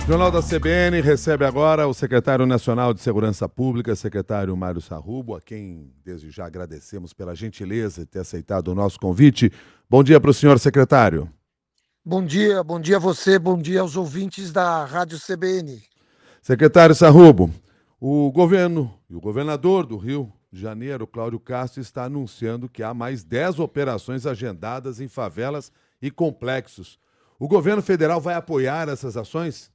Jornal da CBN recebe agora o secretário nacional de Segurança Pública, secretário Mário Sarrubo, a quem desde já agradecemos pela gentileza de ter aceitado o nosso convite. Bom dia para o senhor, secretário. Bom dia a você, bom dia aos ouvintes da Rádio CBN. Secretário Sarrubo, o governo e o governador do Rio de Janeiro, Cláudio Castro, está anunciando que há mais 10 operações agendadas em favelas e complexos. O governo federal vai apoiar essas ações?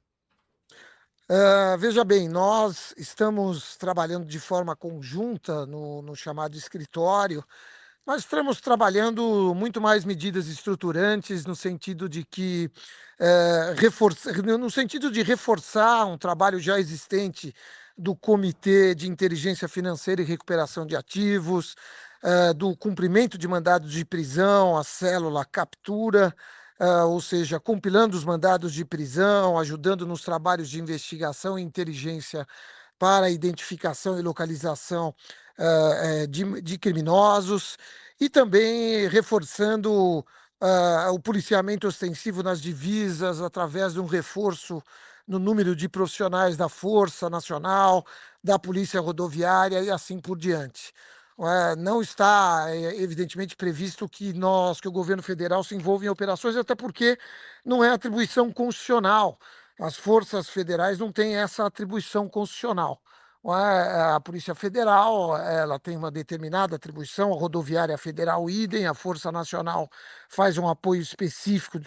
Veja bem, nós estamos trabalhando de forma conjunta no chamado escritório. Nós estamos trabalhando muito mais medidas estruturantes no sentido de que no sentido de reforçar um trabalho já existente do Comitê de Inteligência Financeira e Recuperação de Ativos, do cumprimento de mandados de prisão, a célula captura, ou seja, compilando os mandados de prisão, ajudando nos trabalhos de investigação e inteligência para a identificação e localização de criminosos, e também reforçando o policiamento ostensivo nas divisas através de um reforço no número de profissionais da Força Nacional, da Polícia Rodoviária e assim por diante. Não está, evidentemente, previsto que o governo federal se envolva em operações, até porque não é atribuição constitucional. As forças federais não têm essa atribuição constitucional. A Polícia Federal, ela tem uma determinada atribuição, a Rodoviária Federal idem, a Força Nacional faz um apoio específico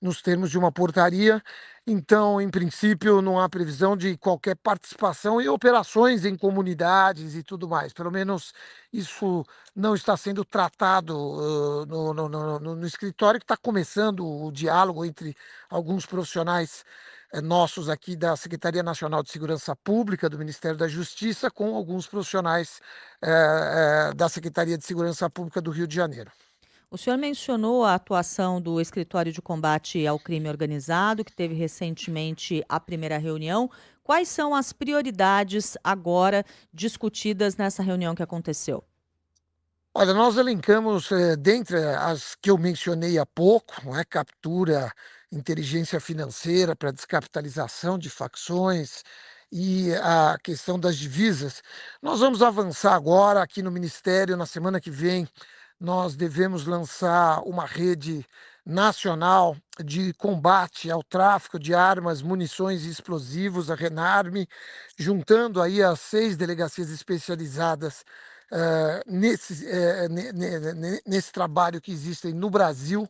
nos termos de uma portaria. Então, em princípio, não há previsão de qualquer participação em operações em comunidades e tudo mais. Pelo menos isso não está sendo tratado no escritório, que está começando o diálogo entre alguns profissionais nossos aqui da Secretaria Nacional de Segurança Pública, do Ministério da Justiça, com alguns profissionais da Secretaria de Segurança Pública do Rio de Janeiro. O senhor mencionou a atuação do Escritório de Combate ao Crime Organizado, que teve recentemente a primeira reunião. Quais são as prioridades agora discutidas nessa reunião que aconteceu? Olha, nós elencamos, dentre as que eu mencionei há pouco, não é? Captura, inteligência financeira para descapitalização de facções e a questão das divisas. Nós vamos avançar agora aqui no Ministério, na semana que vem, nós devemos lançar uma rede nacional de combate ao tráfico de armas, munições e explosivos, a RENARME, juntando aí as 6 delegacias especializadas nesse trabalho que existem no Brasil,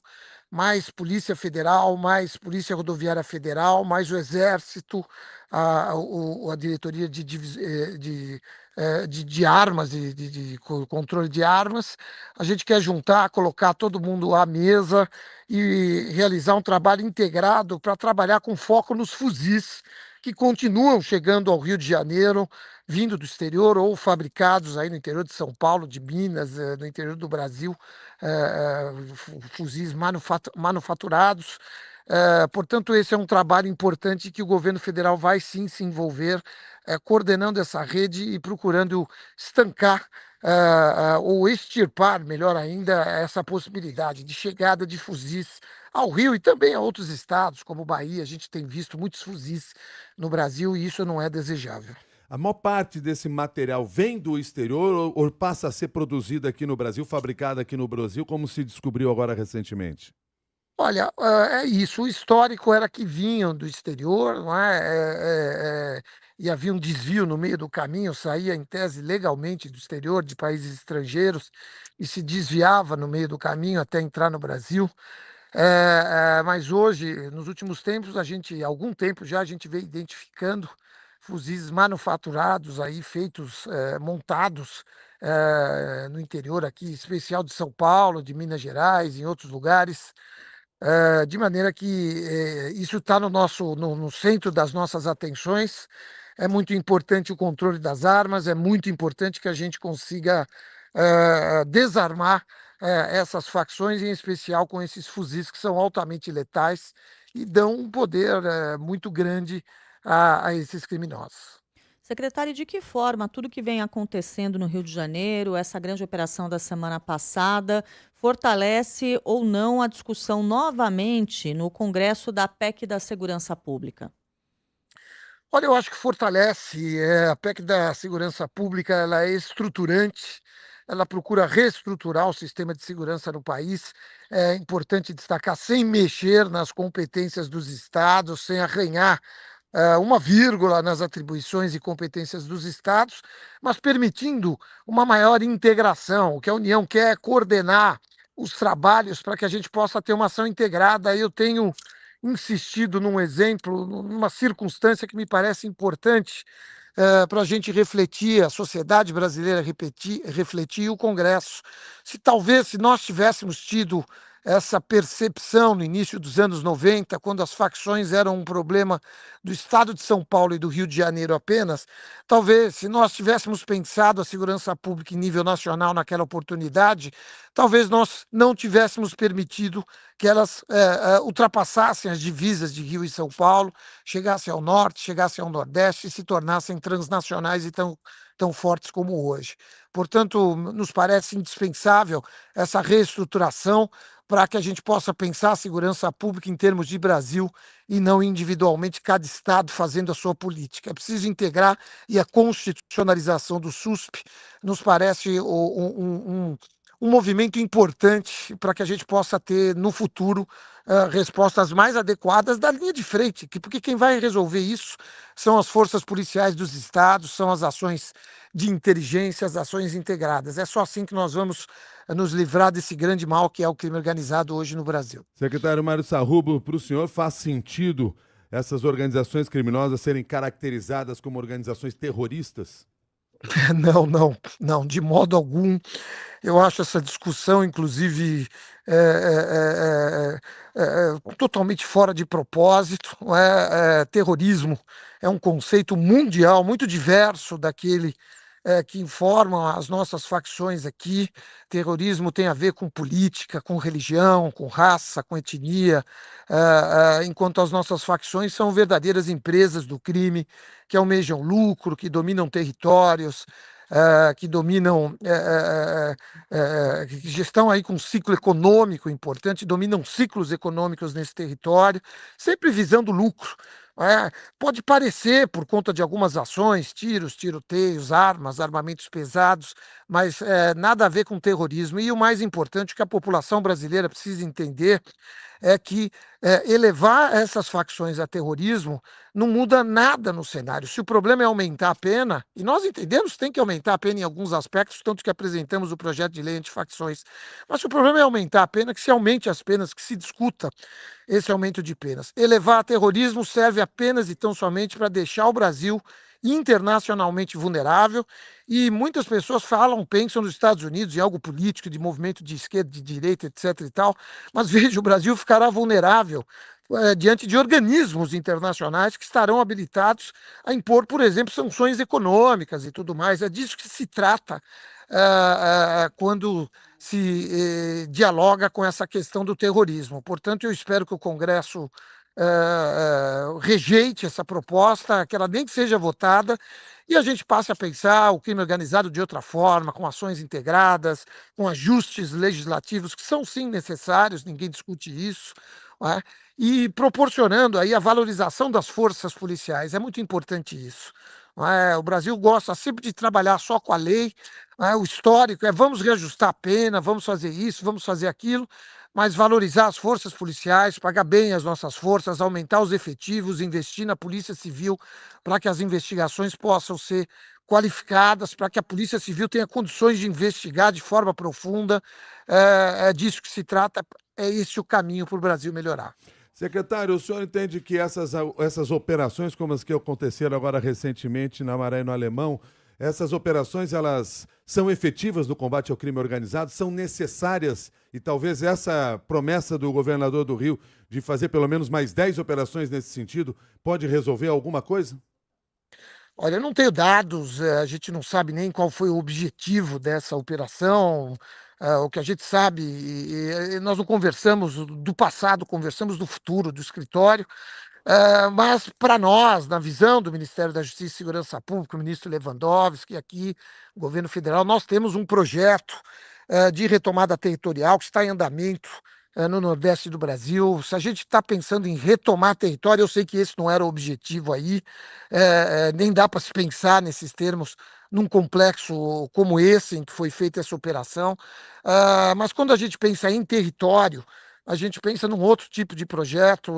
mais Polícia Federal, mais Polícia Rodoviária Federal, mais o Exército, a Diretoria de Armas, de controle de armas. A gente quer juntar, colocar todo mundo à mesa e realizar um trabalho integrado para trabalhar com foco nos fuzis que continuam chegando ao Rio de Janeiro, vindo do exterior ou fabricados aí no interior de São Paulo, de Minas, no interior do Brasil, fuzis manufaturados. Portanto, esse é um trabalho importante que o governo federal vai sim se envolver, coordenando essa rede e procurando estancar ou extirpar, melhor ainda, essa possibilidade de chegada de fuzis ao Rio e também a outros estados, como Bahia. A gente tem visto muitos fuzis no Brasil e isso não é desejável. A maior parte desse material vem do exterior ou passa a ser produzido aqui no Brasil, fabricado aqui no Brasil, como se descobriu agora recentemente? Olha, é isso. O histórico era que vinham do exterior, não é? E havia um desvio no meio do caminho, saía em tese legalmente do exterior, de países estrangeiros, e se desviava no meio do caminho até entrar no Brasil. Mas hoje, nos últimos tempos, há algum tempo já, a gente vem identificando fuzis manufaturados aí, feitos, montados no interior aqui, especial de São Paulo, de Minas Gerais, em outros lugares. De maneira que isso está no centro das nossas atenções. É muito importante o controle das armas, é muito importante que a gente consiga desarmar essas facções, em especial com esses fuzis que são altamente letais e dão um poder muito grande a esses criminosos. Secretário, de que forma tudo que vem acontecendo no Rio de Janeiro, essa grande operação da semana passada, fortalece ou não a discussão novamente no Congresso da PEC da Segurança Pública? Olha, eu acho que fortalece, a PEC da segurança pública, ela é estruturante, ela procura reestruturar o sistema de segurança no país. É importante destacar, sem mexer nas competências dos estados, sem arranhar uma vírgula nas atribuições e competências dos estados, mas permitindo uma maior integração. O que a União quer é coordenar os trabalhos para que a gente possa ter uma ação integrada. Eu tenho insistido num exemplo, numa circunstância que me parece importante para a gente refletir, a sociedade brasileira refletir e o Congresso. Se nós tivéssemos tido essa percepção no início dos anos 90, quando as facções eram um problema do Estado de São Paulo e do Rio de Janeiro apenas, talvez, se nós tivéssemos pensado a segurança pública em nível nacional naquela oportunidade, talvez nós não tivéssemos permitido que elas ultrapassassem as divisas de Rio e São Paulo, chegassem ao norte, chegassem ao nordeste e se tornassem transnacionais e tão fortes como hoje. Portanto, nos parece indispensável essa reestruturação para que a gente possa pensar a segurança pública em termos de Brasil e não individualmente cada estado fazendo a sua política. É preciso integrar, e a constitucionalização do SUSP nos parece um movimento importante para que a gente possa ter no futuro respostas mais adequadas da linha de frente, porque quem vai resolver isso são as forças policiais dos estados, são as ações de inteligência, as ações integradas. É só assim que nós vamos nos livrar desse grande mal que é o crime organizado hoje no Brasil. Secretário Mário Sarrubo, para o senhor faz sentido essas organizações criminosas serem caracterizadas como organizações terroristas? Não, não, não, de modo algum. Eu acho essa discussão, inclusive, totalmente fora de propósito. Terrorismo é um conceito mundial, muito diverso daquele que informam as nossas facções aqui. Terrorismo tem a ver com política, com religião, com raça, com etnia, enquanto as nossas facções são verdadeiras empresas do crime que almejam lucro, que dominam territórios, que dominam, que estão aí com um ciclo econômico importante, dominam ciclos econômicos nesse território, sempre visando lucro. Pode parecer, por conta de algumas ações, tiros, tiroteios, armas, armamentos pesados, mas nada a ver com terrorismo. E o mais importante, que a população brasileira precisa entender, é que elevar essas facções a terrorismo não muda nada no cenário. Se o problema é aumentar a pena, e nós entendemos que tem que aumentar a pena em alguns aspectos, tanto que apresentamos o projeto de lei antifacções, mas se o problema é aumentar a pena, que se aumente as penas, que se discuta esse aumento de penas. Elevar a terrorismo serve apenas e tão somente para deixar o Brasil internacionalmente vulnerável, e muitas pessoas pensam nos Estados Unidos em algo político, de movimento de esquerda, de direita, etc e tal, mas veja, o Brasil ficará vulnerável diante de organismos internacionais que estarão habilitados a impor, por exemplo, sanções econômicas e tudo mais. É disso que se trata quando se dialoga com essa questão do terrorismo. Portanto, eu espero que o Congresso rejeite essa proposta, que ela nem que seja votada, e a gente passe a pensar o crime organizado de outra forma, com ações integradas, com ajustes legislativos que são sim necessários, ninguém discute isso, né? E proporcionando aí a valorização das forças policiais. É muito importante isso. O Brasil gosta sempre de trabalhar só com a lei, o histórico é vamos reajustar a pena, vamos fazer isso, vamos fazer aquilo, mas valorizar as forças policiais, pagar bem as nossas forças, aumentar os efetivos, investir na Polícia Civil para que as investigações possam ser qualificadas, para que a Polícia Civil tenha condições de investigar de forma profunda. É disso que se trata, é esse o caminho para o Brasil melhorar. Secretário, o senhor entende que essas operações, como as que aconteceram agora recentemente na Maré e no Alemão, essas operações, elas são efetivas no combate ao crime organizado, são necessárias, e talvez essa promessa do governador do Rio de fazer pelo menos mais 10 operações nesse sentido pode resolver alguma coisa? Olha, eu não tenho dados, a gente não sabe nem qual foi o objetivo dessa operação. O que a gente sabe, e nós não conversamos do passado, conversamos do futuro, do escritório. Mas para nós, na visão do Ministério da Justiça e Segurança Pública, o ministro Lewandowski, aqui, o governo federal, nós temos um projeto de retomada territorial que está em andamento no Nordeste do Brasil. Se a gente está pensando em retomar território, eu sei que esse não era o objetivo aí, nem dá para se pensar nesses termos num complexo como esse, em que foi feita essa operação. Mas quando a gente pensa em território, a gente pensa num outro tipo de projeto,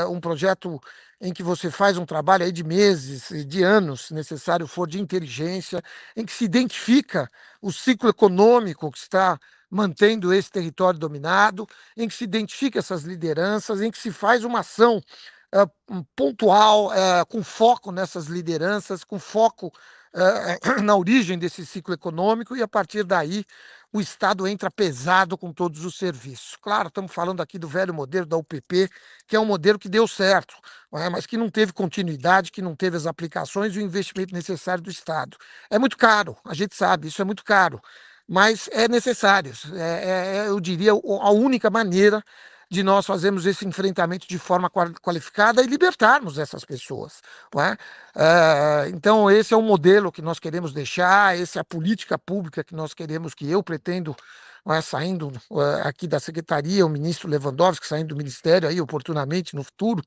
um projeto em que você faz um trabalho aí de meses, de anos, se necessário for, de inteligência, em que se identifica o ciclo econômico que está mantendo esse território dominado, em que se identifica essas lideranças, em que se faz uma ação pontual, com foco nessas lideranças, com foco na origem desse ciclo econômico, e a partir daí o Estado entra pesado com todos os serviços. Claro, estamos falando aqui do velho modelo da UPP, que é um modelo que deu certo, mas que não teve continuidade, que não teve as aplicações e o investimento necessário do Estado. É muito caro, a gente sabe, isso é muito caro, mas é necessário. Eu diria, a única maneira de nós fazermos esse enfrentamento de forma qualificada e libertarmos essas pessoas. Não é? Então, esse é o modelo que nós queremos deixar, essa é a política pública que nós queremos, que eu pretendo, saindo aqui da secretaria, o ministro Lewandowski saindo do ministério aí oportunamente no futuro,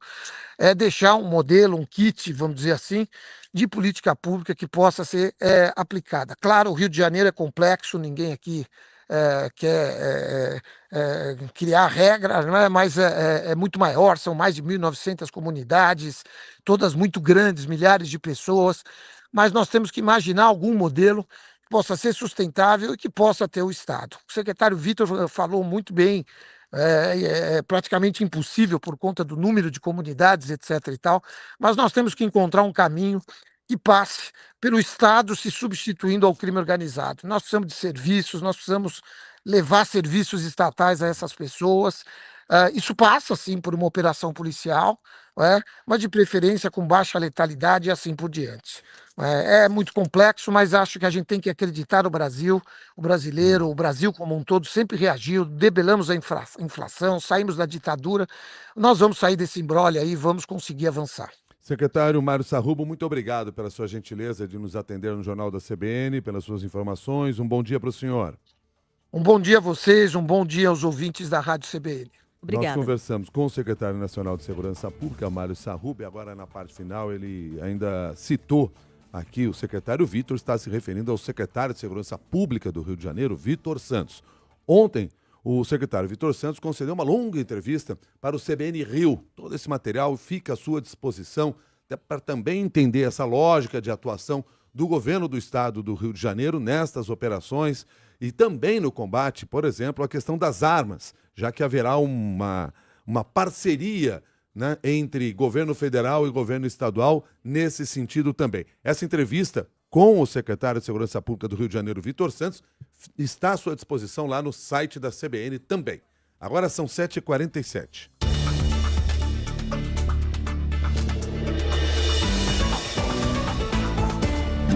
deixar um modelo, um kit, vamos dizer assim, de política pública que possa ser aplicada. Claro, o Rio de Janeiro é complexo, ninguém aqui quer criar regras, né? Mas é muito maior, são mais de 1.900 comunidades, todas muito grandes, milhares de pessoas, mas nós temos que imaginar algum modelo que possa ser sustentável e que possa ter o Estado. O secretário Vitor falou muito bem, é praticamente impossível por conta do número de comunidades, etc. e tal, mas nós temos que encontrar um caminho que passe pelo Estado se substituindo ao crime organizado. Nós precisamos de serviços, nós precisamos levar serviços estatais a essas pessoas. Isso passa, sim, por uma operação policial, mas de preferência com baixa letalidade e assim por diante. É muito complexo, mas acho que a gente tem que acreditar no Brasil, o brasileiro, o Brasil como um todo sempre reagiu, debelamos a inflação, saímos da ditadura, nós vamos sair desse imbróglio aí, vamos conseguir avançar. Secretário Mário Sarrubo, muito obrigado pela sua gentileza de nos atender no Jornal da CBN, pelas suas informações. Um bom dia para o senhor. Um bom dia a vocês, um bom dia aos ouvintes da Rádio CBN. Obrigada. Nós conversamos com o secretário nacional de Segurança Pública, Mário Sarrubo, e agora na parte final ele ainda citou aqui o secretário Vitor, está se referindo ao secretário de Segurança Pública do Rio de Janeiro, Vitor Santos. Ontem, o secretário Vitor Santos concedeu uma longa entrevista para o CBN Rio. Todo esse material fica à sua disposição para também entender essa lógica de atuação do governo do estado do Rio de Janeiro nestas operações e também no combate, por exemplo, à questão das armas, já que haverá uma parceria, né, entre governo federal e governo estadual nesse sentido também. Essa entrevista com o secretário de Segurança Pública do Rio de Janeiro, Vitor Santos, está à sua disposição lá no site da CBN também. Agora são 7h47.